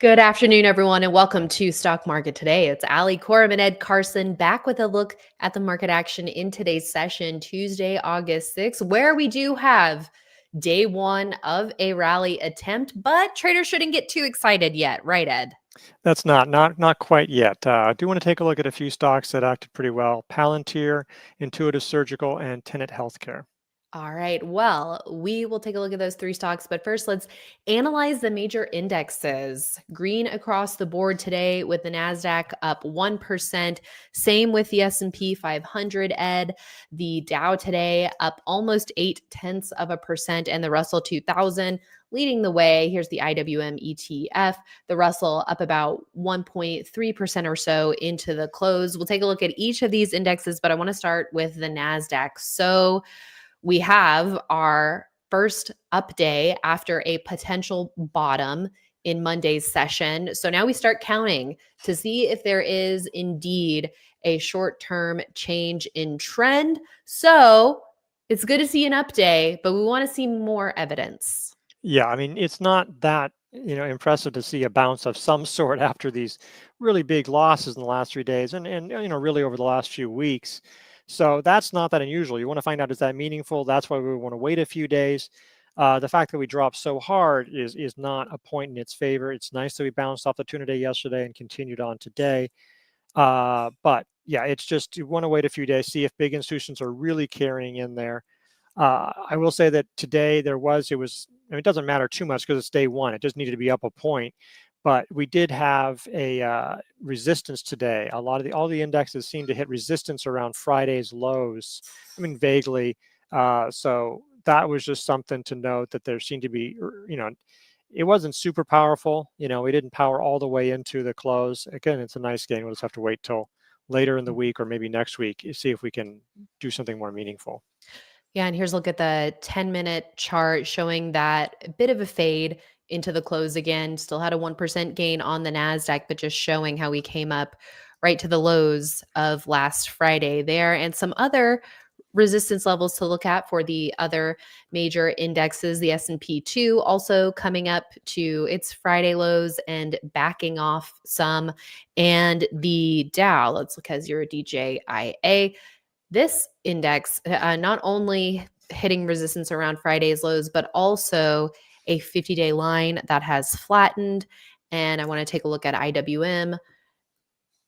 Good afternoon, everyone, and welcome to Stock Market Today. It's Ali, Coram, and Ed Carson back with a look at the market action in today's session, Tuesday, August 6th, where we do have day one of a rally attempt, but traders shouldn't get too excited yet, right, Ed? That's not quite yet. I do want to take a look at a few stocks that acted pretty well: Palantir, Intuitive Surgical, and Tenet Healthcare. All right. Well, we will take a look at those three stocks, but first let's analyze the major indexes. Green across the board today with the Nasdaq up 1%. Same with the S&P 500, Ed. The Dow today up almost 0.8%, and the Russell 2000 leading the way. Here's the IWM ETF. The Russell up about 1.3% or so into the close. We'll take a look at each of these indexes, but I want to start with the Nasdaq. So we have our first up day after a potential bottom in Monday's session. So now we start counting to see if there is indeed a short-term change in trend. So it's good to see an up day, but we want to see more evidence. Yeah, I mean, it's not that impressive to see a bounce of some sort after these really big losses in the last 3 days, and really over the last few weeks. So that's not that unusual. You want to find out, is that meaningful? That's why we want to wait a few days. The fact that we dropped so hard is not a point in its favor. It's nice that we bounced off the tuna day yesterday and continued on today. But yeah, it's just you want to wait a few days, see if big institutions are really carrying in there. I will say that today it doesn't matter too much because it's day one. It just needed to be up a point. But we did have a resistance today. All the indexes seem to hit resistance around Friday's lows. I mean, vaguely. So that was just something to note, that there seemed to be, it wasn't super powerful. We didn't power all the way into the close. Again, it's a nice gain. We'll just have to wait till later in the week or maybe next week, see if we can do something more meaningful. Yeah, and here's a look at the 10-minute chart showing that a bit of a fade into the close again. Still had a 1% gain on the NASDAQ, but just showing how we came up right to the lows of last Friday there. And some other resistance levels to look at for the other major indexes. The S&P 2 also coming up to its Friday lows and backing off some. And the Dow, let's look at 0DJIA. This index not only hitting resistance around Friday's lows, but also a 50-day line that has flattened. And I want to take a look at IWM.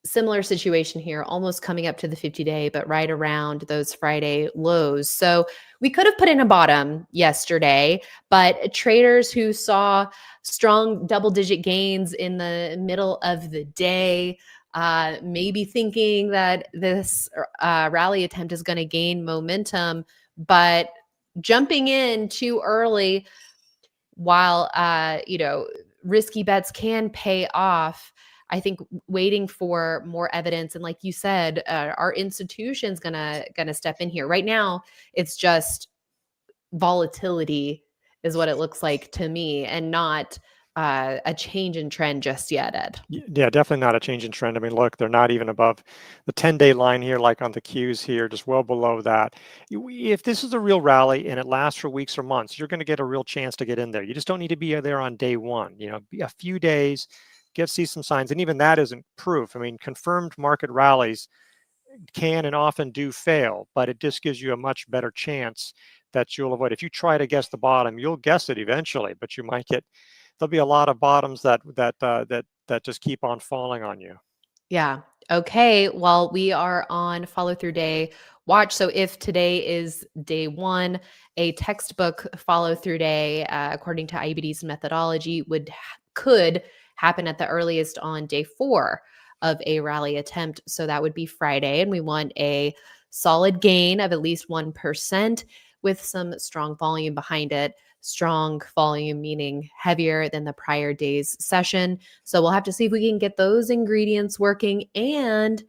Similar situation here, almost coming up to the 50-day, but right around those Friday lows. So we could have put in a bottom yesterday, but traders who saw strong double-digit gains in the middle of the day, maybe thinking that this rally attempt is going to gain momentum, but jumping in too early while, risky bets can pay off. I think waiting for more evidence, and like you said, our institution's gonna step in here. Right now, it's just volatility is what it looks like to me, and not a change in trend just yet, Ed. Yeah, definitely not a change in trend. I mean, look, they're not even above the 10-day line here, like on the Qs here, just well below that. If this is a real rally and it lasts for weeks or months, you're going to get a real chance to get in there. You just don't need to be there on day one. Be a few days, see some signs, and even that isn't proof. I mean, confirmed market rallies can and often do fail, but it just gives you a much better chance that you'll avoid. If you try to guess the bottom, you'll guess it eventually, but there'll be a lot of bottoms that just keep on falling on you. Yeah. Okay. Well, we are on follow through day watch. So if today is day one, a textbook follow through day, according to IBD's methodology, could happen at the earliest on day 4 of a rally attempt. So that would be Friday. And we want a solid gain of at least 1% with some strong volume behind it. Strong volume meaning heavier than the prior day's session. So we'll have to see if we can get those ingredients working and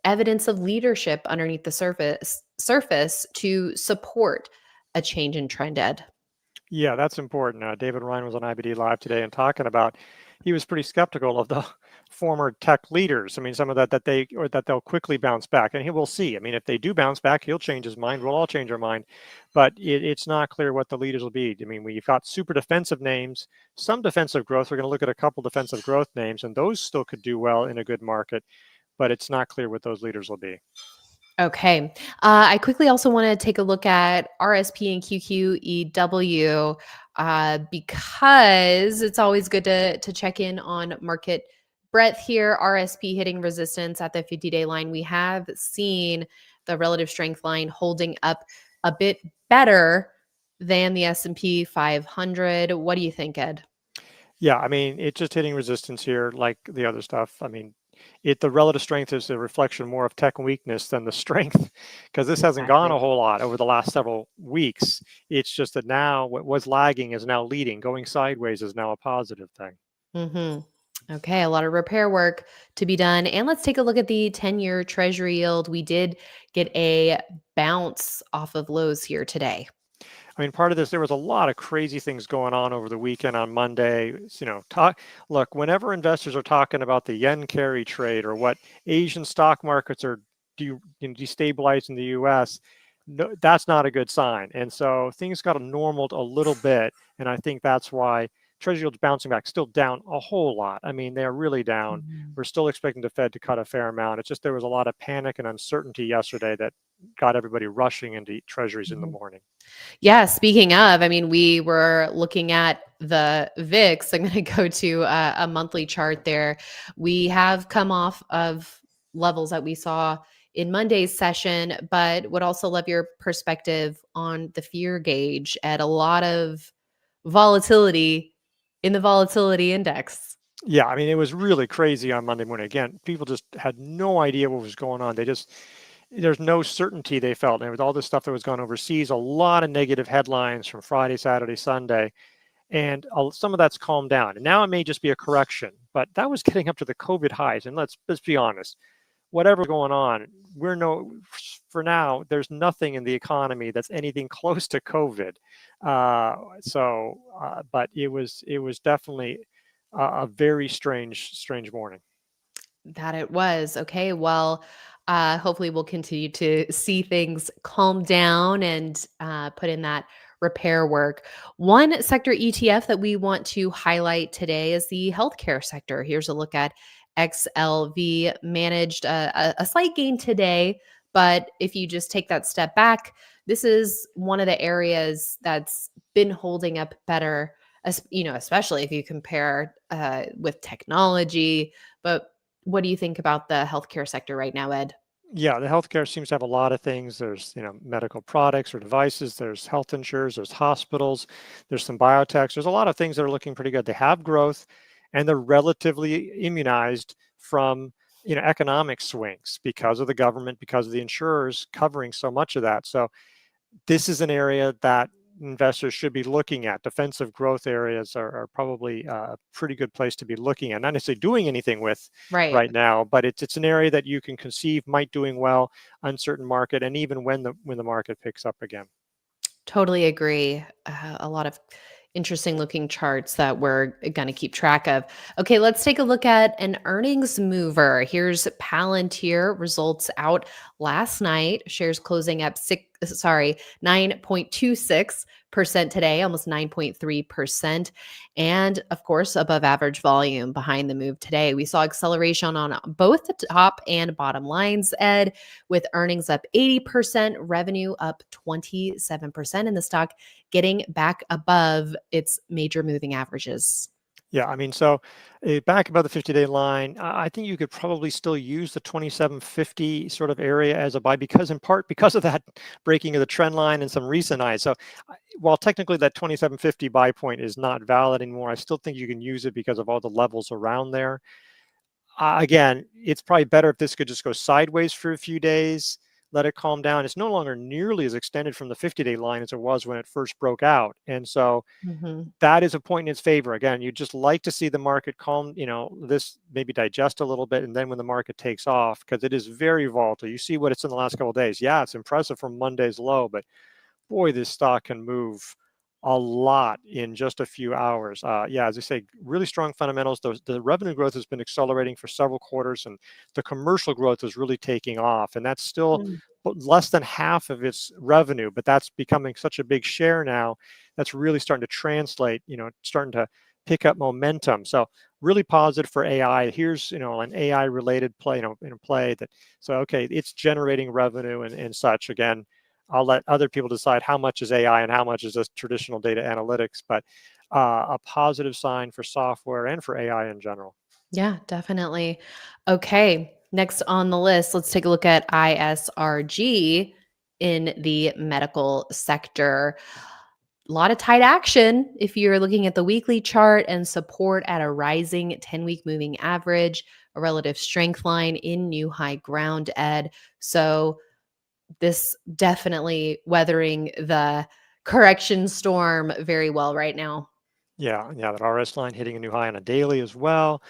evidence of leadership underneath the surface to support a change in trend, Ed. Yeah, that's important. David Ryan was on IBD Live today and talking about, he was pretty skeptical of the former tech leaders. I mean, some of that they'll quickly bounce back, and we'll see. I mean, if they do bounce back, he'll change his mind. We'll all change our mind, but it's not clear what the leaders will be. I mean, we've got super defensive names, some defensive growth. We're going to look at a couple defensive growth names, and those still could do well in a good market, but it's not clear what those leaders will be. Okay. I quickly also want to take a look at RSP and QQEW because it's always good to check in on market breadth here. RSP hitting resistance at the 50-day line. We have seen the relative strength line holding up a bit better than the S&P 500. What do you think, Ed? Yeah, I mean, it's just hitting resistance here like the other stuff. I mean, the relative strength is a reflection more of tech weakness than the strength, because this hasn't gone Exactly. a whole lot over the last several weeks. It's just that now what was lagging is now leading. Going sideways is now a positive thing. Mm-hmm. Okay, a lot of repair work to be done. And let's take a look at the 10-year Treasury yield. We did get a bounce off of lows here today. I mean, part of this, there was a lot of crazy things going on over the weekend on Monday. Look, whenever investors are talking about the yen carry trade or what Asian stock markets are destabilizing the US, no, that's not a good sign. And so things got normaled a little bit. And I think that's why Treasury yield's bouncing back, still down a whole lot. I mean, they're really down. Mhm. We're still expecting the Fed to cut a fair amount. It's just there was a lot of panic and uncertainty yesterday that got everybody rushing into treasuries in the Mhm. morning. Yeah, speaking of, I mean, we were looking at the VIX. I'm going to go to a monthly chart there. We have come off of levels that we saw in Monday's session, but would also love your perspective on the fear gauge at a lot of volatility in the volatility index. Yeah, I mean, it was really crazy on Monday morning. Again, people just had no idea what was going on. There's no certainty they felt. And with all this stuff that was going overseas, a lot of negative headlines from Friday, Saturday, Sunday, and some of that's calmed down. And now it may just be a correction, but that was getting up to the COVID highs. And let's be honest, whatever's going on, for now, there's nothing in the economy that's anything close to COVID. But it was definitely a very strange morning. That it was. Okay. Well, hopefully we'll continue to see things calm down and put in that repair work. One sector ETF that we want to highlight today is the healthcare sector. Here's a look at XLV managed a slight gain today. But if you just take that step back, this is one of the areas that's been holding up better, especially if you compare with technology. But what do you think about the healthcare sector right now, Ed? Yeah, the healthcare seems to have a lot of things. There's, medical products or devices. There's health insurers. There's hospitals. There's some biotechs. There's a lot of things that are looking pretty good. They have growth, and they're relatively immunized from, economic swings because of the government, because of the insurers covering so much of that. So this is an area that investors should be looking at. Defensive growth areas are probably a pretty good place to be looking at. Not necessarily doing anything with Right. right now, but it's an area that you can conceive might doing well, uncertain market, and even when the market picks up again. Totally agree. A lot of interesting looking charts that we're going to keep track of. Okay, let's take a look at an earnings mover. Here's Palantir results out last night. Shares closing up 9.26% today, almost 9.3%. And of course, above average volume behind the move today. We saw acceleration on both the top and bottom lines, Ed, with earnings up 80%, revenue up 27%, and the stock getting back above its major moving averages. Yeah, I mean, so back above the 50-day line, I think you could probably still use the 2750 sort of area as a buy because in part because of that breaking of the trend line and some recent highs. So while technically that 2750 buy point is not valid anymore, I still think you can use it because of all the levels around there. Again, it's probably better if this could just go sideways for a few days, let it calm down. It's no longer nearly as extended from the 50-day line as it was when it first broke out. And so Mhm. that is a point in its favor. Again, you just like to see the market calm, this maybe digest a little bit. And then when the market takes off, because it is very volatile, you see what it's in the last couple of days. Yeah, it's impressive from Monday's low, but boy, this stock can move a lot in just a few hours. Yeah, as I say, really strong fundamentals. The revenue growth has been accelerating for several quarters, and the commercial growth is really taking off. And that's still Mm. less than half of its revenue, but that's becoming such a big share now. That's really starting to translate. Starting to pick up momentum. So really positive for AI. Here's an AI related play. In a play that okay, it's generating revenue and such. Again, I'll let other people decide how much is AI and how much is just traditional data analytics, but a positive sign for software and for AI in general. Yeah, definitely. Okay, next on the list, let's take a look at ISRG in the medical sector. A lot of tight action if you're looking at the weekly chart and support at a rising 10-week moving average, a relative strength line in new high ground, Ed. So this definitely weathering the correction storm very well right now. Yeah, that RS line hitting a new high on a daily as well.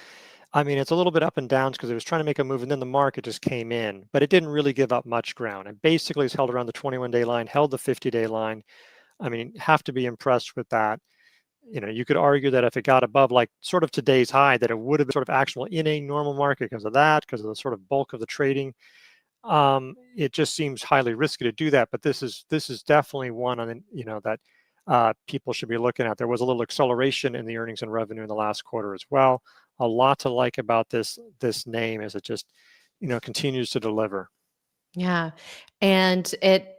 I mean, it's a little bit up and down because it was trying to make a move and then the market just came in, but it didn't really give up much ground. And basically it's held around the 21-day line, held the 50-day line. I mean, have to be impressed with that. You could argue that if it got above like sort of today's high, that it would have been sort of actionable in a normal market because of that, because of the sort of bulk of the trading. It just seems highly risky to do that, but this is definitely one on that people should be looking at. There was a little acceleration in the earnings and revenue in the last quarter as well. A lot to like about this name as it just continues to deliver. Yeah. And it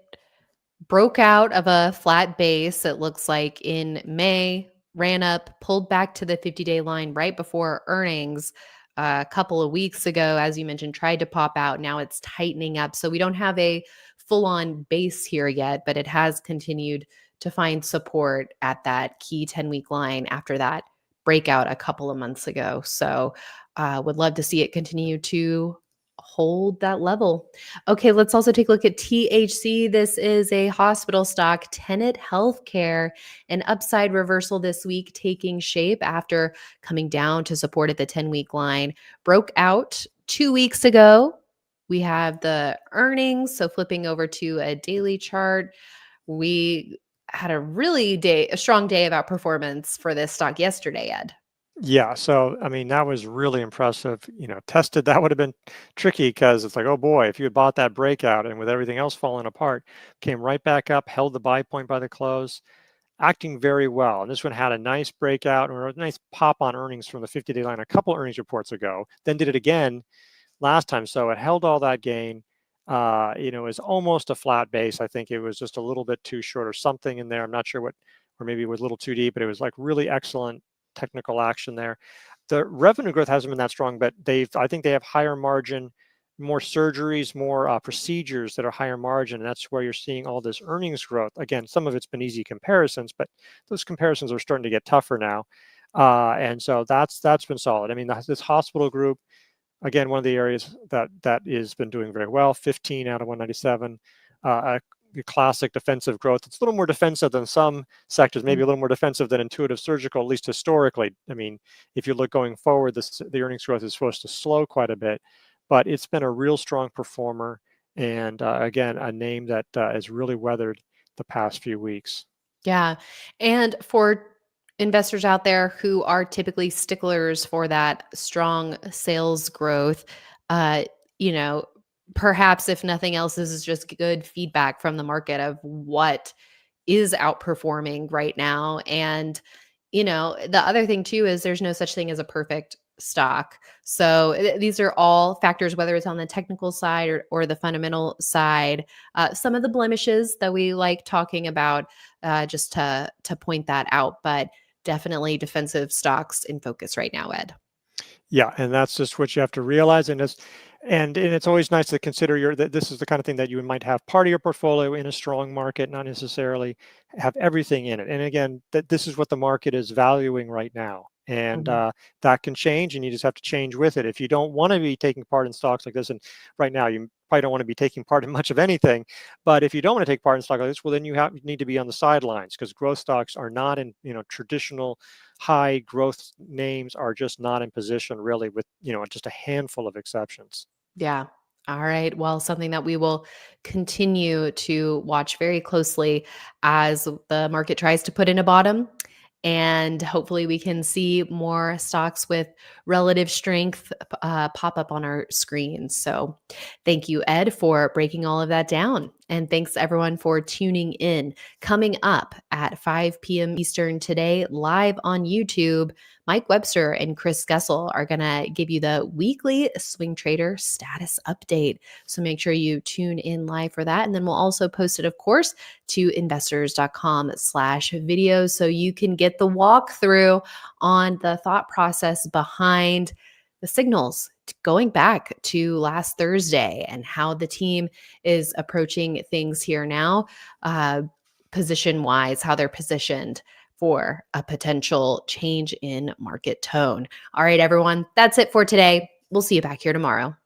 broke out of a flat base, it looks like in May, ran up, pulled back to the 50-day line right before earnings a couple of weeks ago, as you mentioned, tried to pop out. Now it's tightening up. So we don't have a full on base here yet, but it has continued to find support at that key 10-week line after that breakout a couple of months ago. So would love to see it continue to hold that level. Okay, let's also take a look at THC. This is a hospital stock, Tenet Healthcare, an upside reversal this week taking shape after coming down to support at the 10-week line. Broke out 2 weeks ago. We have the earnings. So flipping over to a daily chart, we had a strong day of outperformance for this stock yesterday, Ed. Yeah, so I mean that was really impressive. Tested that would have been tricky because it's like, oh boy, if you had bought that breakout and with everything else falling apart, came right back up, held the buy point by the close, acting very well. And this one had a nice breakout or a nice pop on earnings from the 50-day line a couple earnings reports ago. Then did it again last time, so it held all that gain. It was almost a flat base. I think it was just a little bit too short or something in there. I'm not sure what, or maybe it was a little too deep, but it was like really excellent technical action there. The revenue growth hasn't been that strong, but I think they have higher margin, more surgeries, more procedures that are higher margin. And that's where you're seeing all this earnings growth. Again, some of it's been easy comparisons, but those comparisons are starting to get tougher now. And so that's been solid. I mean, this hospital group, again, one of the areas that has been doing very well, 15 out of 197. The classic defensive growth. It's a little more defensive than some sectors, maybe a little more defensive than intuitive surgical, at least historically. I mean, if you look going forward, the earnings growth is supposed to slow quite a bit, but it's been a real strong performer. And again, a name that has really weathered the past few weeks. Yeah. And for investors out there who are typically sticklers for that strong sales growth, uh, you know, perhaps if nothing else, this is just good feedback from the market of what is outperforming right now. And, the other thing too is there's no such thing as a perfect stock. So these are all factors, whether it's on the technical side or the fundamental side. Some of the blemishes that we like talking about, just to point that out, but definitely defensive stocks in focus right now, Ed. Yeah, and that's just what you have to realize. And it's always nice to consider that this is the kind of thing that you might have part of your portfolio in a strong market, not necessarily have everything in it. And again, that this is what the market is valuing right now. And Mhm. that can change, and you just have to change with it. If you don't want to be taking part in stocks like this, and right now you probably don't want to be taking part in much of anything, but if you don't want to take part in stock like this, well, then you need to be on the sidelines because growth stocks are not in traditional high growth names are just not in position really with just a handful of exceptions. Yeah. All right. Well, something that we will continue to watch very closely as the market tries to put in a bottom. And hopefully, we can see more stocks with relative strength pop up on our screens. So, thank you, Ed, for breaking all of that down. And thanks, everyone, for tuning in. Coming up at 5 p.m. Eastern today, live on YouTube, Mike Webster and Chris Gessel are going to give you the weekly swing trader status update. So make sure you tune in live for that. And then we'll also post it, of course, to investors.com/videos so you can get the walkthrough on the thought process behind the signals going back to last Thursday and how the team is approaching things here now, position wise, how they're positioned for a potential change in market tone. All right, everyone, that's it for today. We'll see you back here tomorrow.